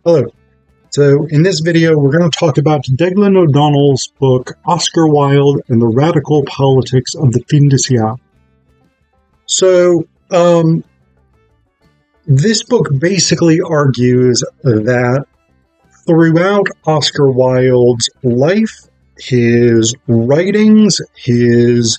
Hello. So in this video, we're going to talk about Deaglan O'Donnell's book, Oscar Wilde and the Radical Politics of the Fin de Siecle. So this book basically argues that throughout Oscar Wilde's life, his writings, his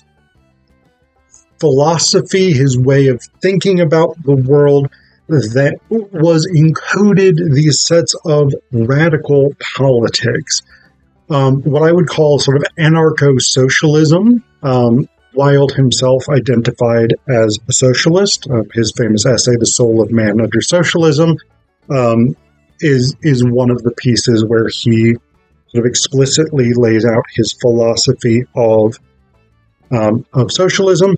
philosophy, his way of thinking about the world, that was encoded these sets of radical politics, what I would call sort of anarcho-socialism. Wilde himself identified as a socialist. His famous essay, The Soul of Man Under Socialism, is one of the pieces where he sort of explicitly lays out his philosophy of socialism.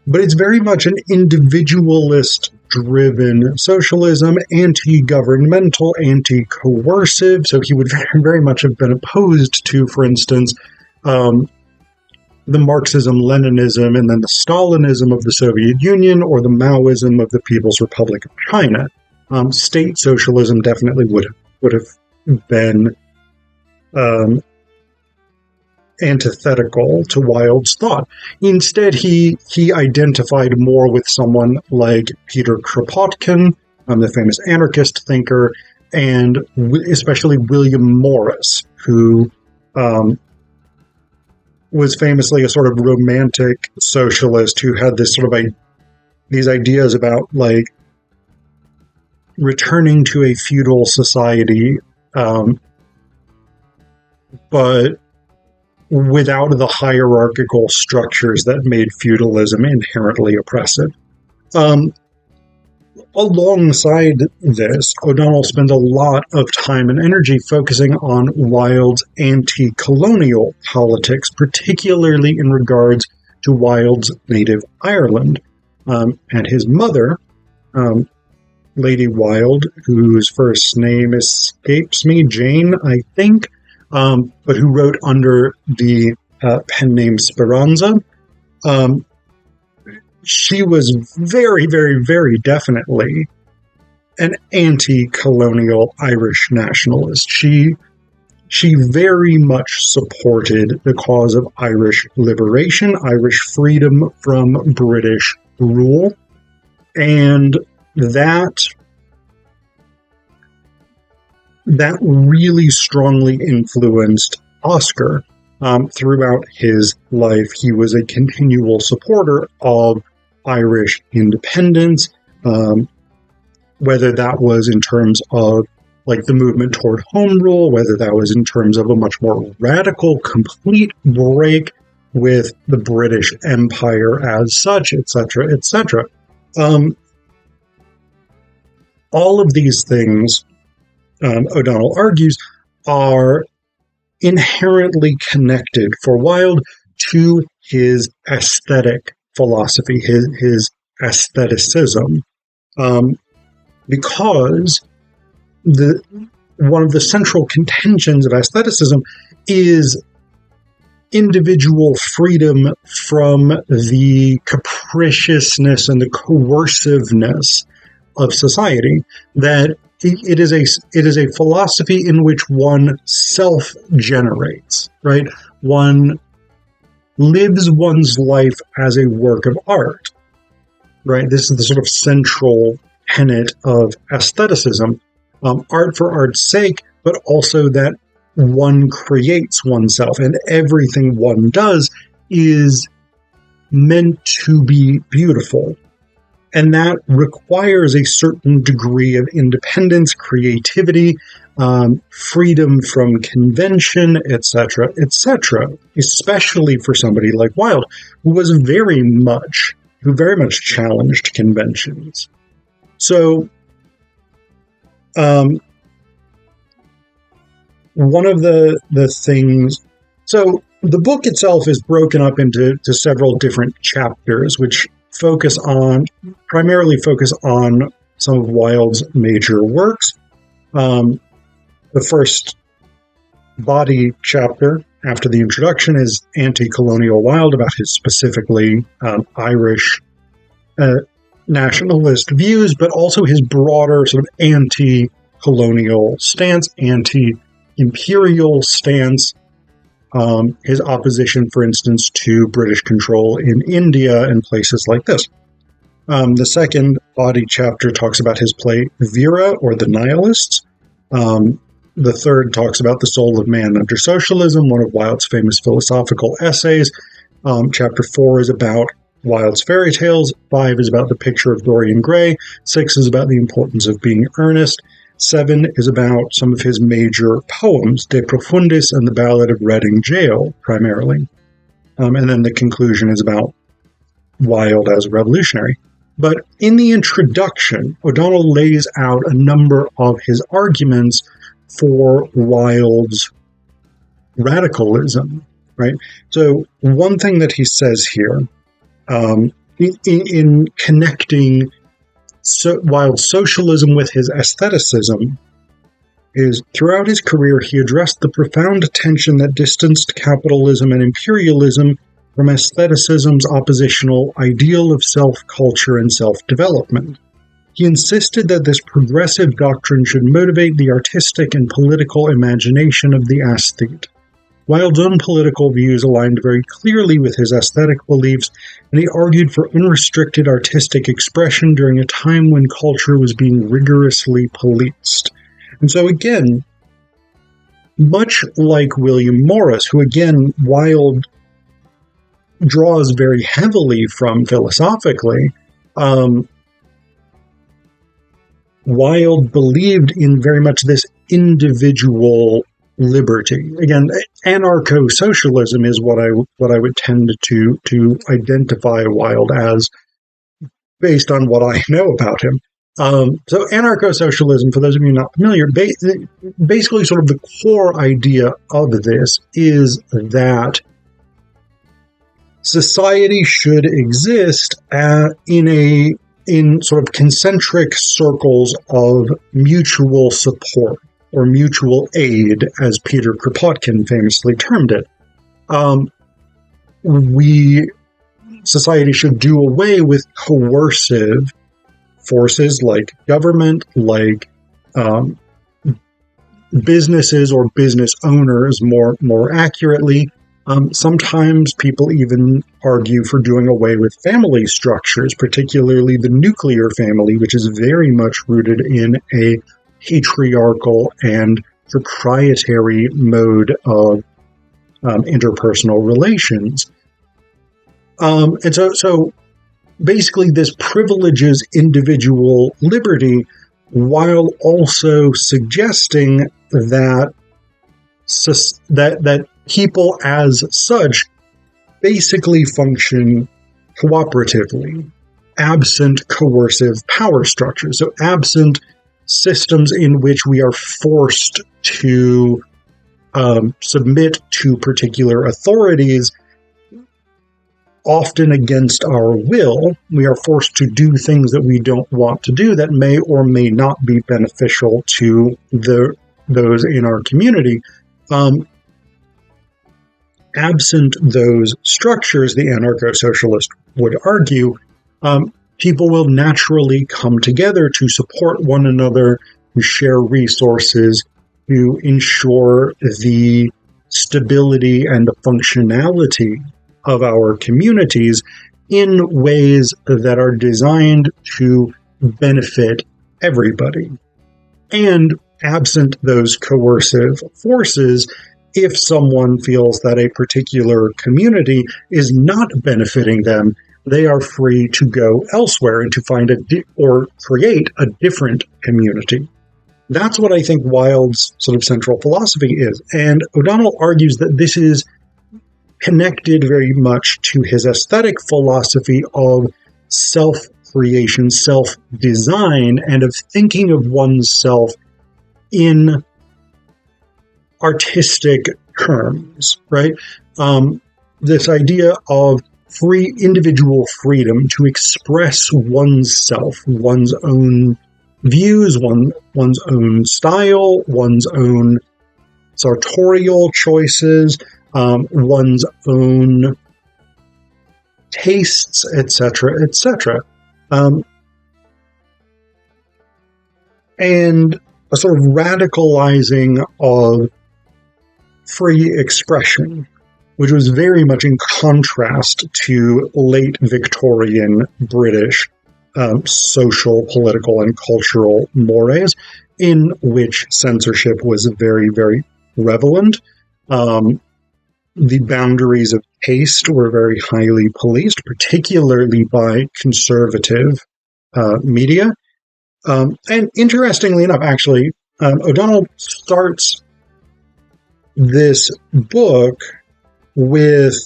But it's very much an individualist-driven socialism, anti-governmental, anti-coercive. So he would very much have been opposed to, for instance, the Marxism-Leninism and then the Stalinism of the Soviet Union or the Maoism of the People's Republic of China. State socialism definitely would have been antithetical to Wilde's thought. Instead, he identified more with someone like Peter Kropotkin, the famous anarchist thinker, and especially William Morris, who was famously a sort of romantic socialist who had this sort of these ideas about like returning to a feudal society, but without the hierarchical structures that made feudalism inherently oppressive. Alongside this, O'Donnell spent a lot of time and energy focusing on Wilde's anti-colonial politics, particularly in regards to Wilde's native Ireland. And his mother, Lady Wilde, whose first name escapes me, Jane, I think, but who wrote under the pen name Speranza. She was very, very, very definitely an anti-colonial Irish nationalist. She very much supported the cause of Irish liberation, Irish freedom from British rule, and that really strongly influenced Oscar throughout his life. He was a continual supporter of Irish independence, whether that was in terms of like the movement toward home rule, whether that was in terms of a much more radical, complete break with the British Empire as such, etc., etc. All of these things, O'Donnell argues, are inherently connected for Wilde to his aesthetic philosophy, his aestheticism, because one of the central contentions of aestheticism is individual freedom from the capriciousness and the coerciveness of society, that it is a philosophy in which one self-generates, right? One lives one's life as a work of art, right? This is the sort of central tenet of aestheticism. Art for art's sake, but also that one creates oneself, and everything one does is meant to be beautiful. And that requires a certain degree of independence, creativity, freedom from convention, etc., etc., especially for somebody like Wilde, who very much challenged conventions. So, one of the things... So, the book itself is broken up into several different chapters, which primarily focus on some of Wilde's major works. The first body chapter after the introduction is Anti-Colonial Wilde, about his specifically Irish nationalist views, but also his broader sort of anti anti-colonial stance, anti-imperial stance, his opposition, for instance, to British control in India and places like this. The second body chapter talks about his play Vera, or The Nihilists. The third talks about the soul of man under socialism, one of Wilde's famous philosophical essays. Chapter 4 is about Wilde's fairy tales. 5 is about the picture of Dorian Gray. 6 is about the importance of being earnest. 7 is about some of his major poems, De Profundis and the Ballad of Reading Gaol, primarily. And then the conclusion is about Wilde as a revolutionary. But in the introduction, O'Donnell lays out a number of his arguments for Wilde's radicalism, right? So one thing that he says here, in connecting Wilde's socialism with his aestheticism, is throughout his career he addressed the profound tension that distanced capitalism and imperialism from aestheticism's oppositional ideal of self-culture and self-development. He insisted that this progressive doctrine should motivate the artistic and political imagination of the aesthete. Wilde's own political views aligned very clearly with his aesthetic beliefs, and he argued for unrestricted artistic expression during a time when culture was being rigorously policed. And so again, much like William Morris, who again, Wilde draws very heavily from philosophically, Wilde believed in very much this individual liberty. Again, anarcho-socialism is what I would tend to identify Wilde as, based on what I know about him. So anarcho-socialism, for those of you not familiar, basically sort of the core idea of this is that society should exist in sort of concentric circles of mutual support, or mutual aid, as Peter Kropotkin famously termed it. Society should do away with coercive forces like government, like businesses or business owners, more accurately. Sometimes people even argue for doing away with family structures, particularly the nuclear family, which is very much rooted in a patriarchal and proprietary mode of interpersonal relations. And so basically this privileges individual liberty while also suggesting that people as such basically function cooperatively, absent coercive power structures. So absent systems in which we are forced to submit to particular authorities, often against our will. We are forced to do things that we don't want to do that may or may not be beneficial to those in our community. Absent those structures, the anarcho-socialist would argue, people will naturally come together to support one another, to share resources, to ensure the stability and the functionality of our communities in ways that are designed to benefit everybody. And absent those coercive forces, if someone feels that a particular community is not benefiting them, they are free to go elsewhere and to find or create a different community. That's what I think Wilde's sort of central philosophy is. And O'Donnell argues that this is connected very much to his aesthetic philosophy of self-creation, self-design, and of thinking of oneself in artistic terms, right? This idea of free individual freedom to express oneself, one's own views, one's own style, one's own sartorial choices, one's own tastes, etc., etc. And a sort of radicalizing of free expression, which was very much in contrast to late Victorian British social, political, and cultural mores, in which censorship was very, very prevalent. The boundaries of taste were very highly policed, particularly by conservative media. And interestingly enough, actually, O'Donnell starts this book with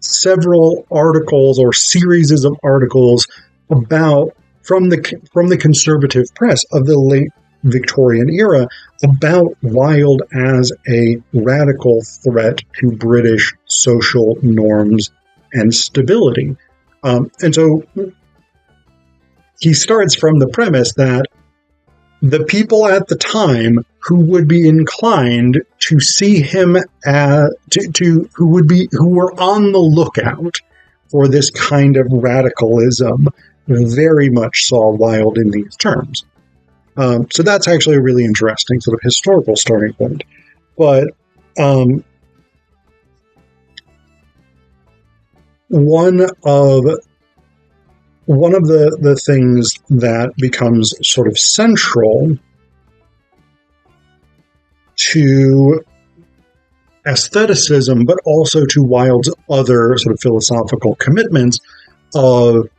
several articles or series of articles about from the conservative press of the late Victorian era about Wilde as a radical threat to British social norms and stability. And so he starts from the premise that the people at the time who would be inclined to see him who were on the lookout for this kind of radicalism very much saw Wilde in these terms. So that's actually a really interesting sort of historical starting point. But one of the things that becomes sort of central to aestheticism, but also to Wilde's other sort of philosophical commitments of,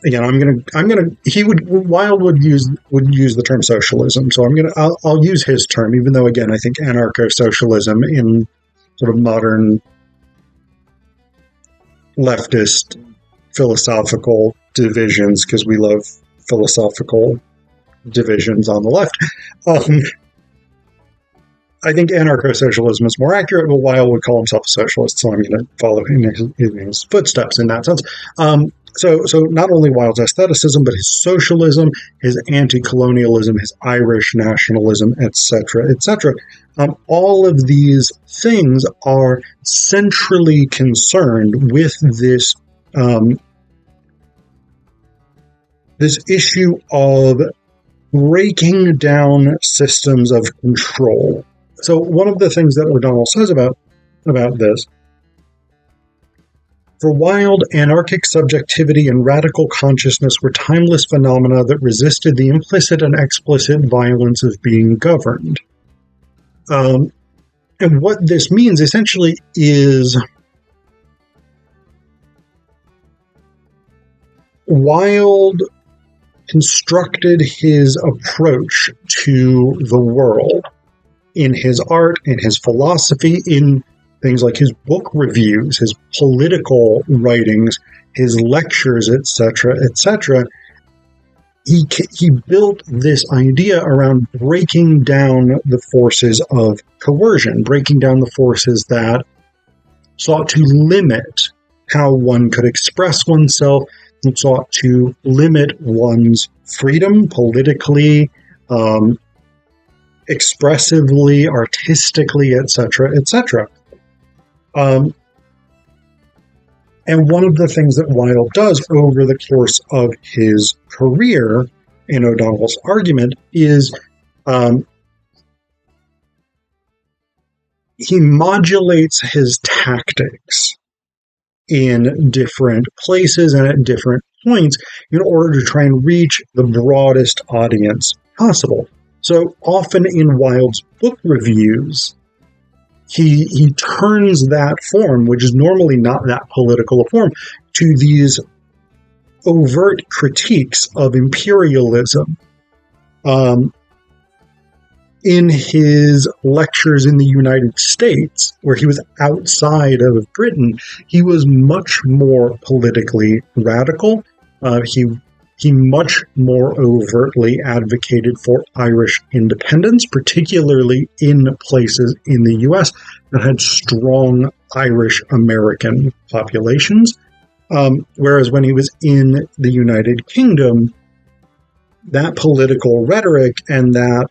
again, Wilde would use the term socialism. So I'll use his term, even though, again, I think anarcho-socialism in sort of modern leftist philosophical divisions, because we love philosophical divisions on the left. I think anarcho-socialism is more accurate, but Wilde would call himself a socialist, so I'm going to follow in his footsteps in that sense. So not only Wilde's aestheticism, but his socialism, his anti-colonialism, his Irish nationalism, etc., etc. All of these things are centrally concerned with this this issue of breaking down systems of control. So one of the things that O'Donnell says about this, for Wilde, anarchic subjectivity and radical consciousness were timeless phenomena that resisted the implicit and explicit violence of being governed. And what this means essentially is Wilde constructed his approach to the world in his art, in his philosophy, in things like his book reviews, his political writings, his lectures, etc., etc. He built this idea around breaking down the forces of coercion, breaking down the forces that sought to limit how one could express oneself, and sought to limit one's freedom politically, expressively, artistically, etc., etc. And one of the things that Wilde does over the course of his career, in O'Donnell's argument, is he modulates his tactics in different places and at different points in order to try and reach the broadest audience possible. So often in Wilde's book reviews, he turns that form, which is normally not that political a form, to these overt critiques of imperialism. In his lectures in the United States, where he was outside of Britain, he was much more politically radical. He much more overtly advocated for Irish independence, particularly in places in the U.S. that had strong Irish American populations. Whereas when he was in the United Kingdom, that political rhetoric and that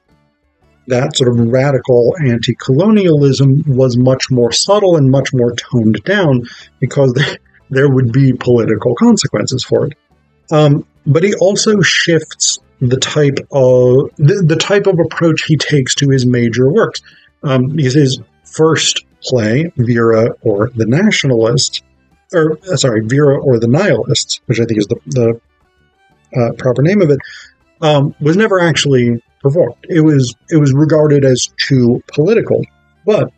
sort of radical anti-colonialism was much more subtle and much more toned down because there would be political consequences for it. But he also shifts the type of approach he takes to his major works. Because his first play, Vera or the Nationalist, Vera or the Nihilists, which I think is the proper name of it, was never actually performed. It was regarded as too political. But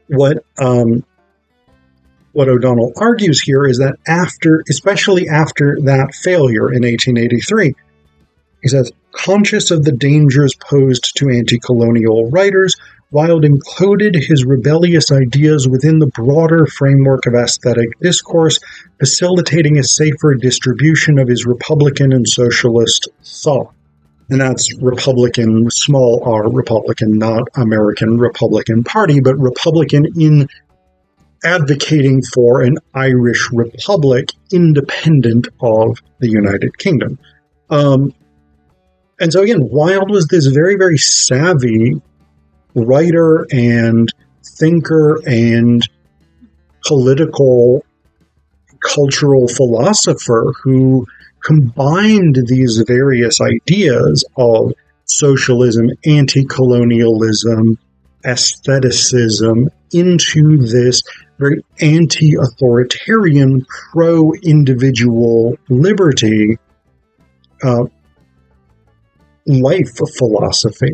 what O'Donnell argues here is that especially after that failure in 1883, he says, conscious of the dangers posed to anti-colonial writers, Wilde included his rebellious ideas within the broader framework of aesthetic discourse, facilitating a safer distribution of his Republican and socialist thought. And that's Republican, small r Republican, not American Republican Party, but Republican in advocating for an Irish Republic independent of the United Kingdom. And so again, Wilde was this very, very savvy writer and thinker and political, cultural philosopher who combined these various ideas of socialism, anti-colonialism, aestheticism into this very anti-authoritarian, pro-individual liberty life philosophy.